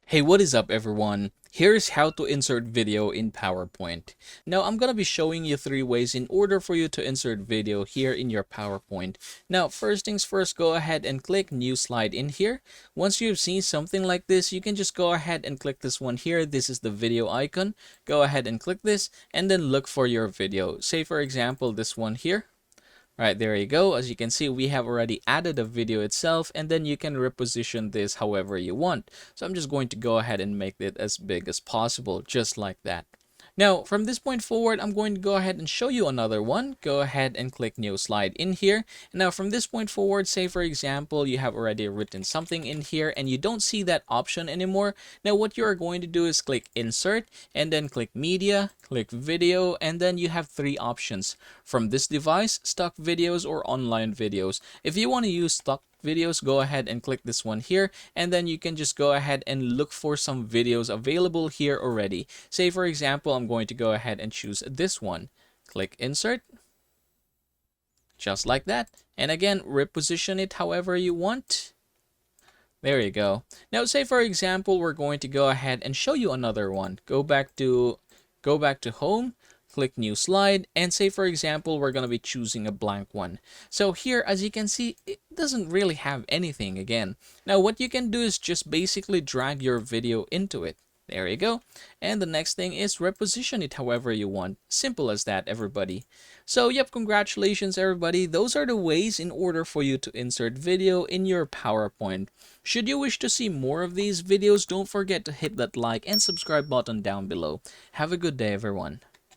Hey, what is up everyone? Here's how to insert video in PowerPoint. Now, I'm going to be showing you 3 ways in order for you to insert video here in your PowerPoint. Now, first things first, go ahead and click New Slide in here. Once you've seen something like this, you can just go ahead and click this one here. This is the video icon. Go ahead and click this and then look for your video. Say, for example, this one here. Right, there you go. As you can see, we have already added a video itself, and then you can reposition this however you want. So I'm just going to go ahead and make it as big as possible, just like that. Now, from this point forward, I'm going to go ahead and show you another one. Go ahead and click New Slide in here. Now, from this point forward, say for example, you have already written something in here and you don't see that option anymore. Now, what you are going to do is click Insert and then click Media, click Video, and then you have 3 options. From this device, stock videos or online videos. If you want to use stock videos, go ahead and click this one here, and then you can just go ahead and look for some videos available here already. Say for example, I'm going to go ahead and choose this one. Click Insert, just like that, and again reposition it however you want. There you go. Now say for example, we're going to go ahead and show you another one. Go back to home, click New Slide, and say for example, we're going to be choosing a blank one. So here, as you can see, it doesn't really have anything again. Now what you can do is just basically drag your video into it. There you go. And the next thing is reposition it however you want. Simple as that, everybody. So yep, congratulations everybody. Those are the ways in order for you to insert video in your PowerPoint. Should you wish to see more of these videos, don't forget to hit that like and subscribe button down below. Have a good day, everyone.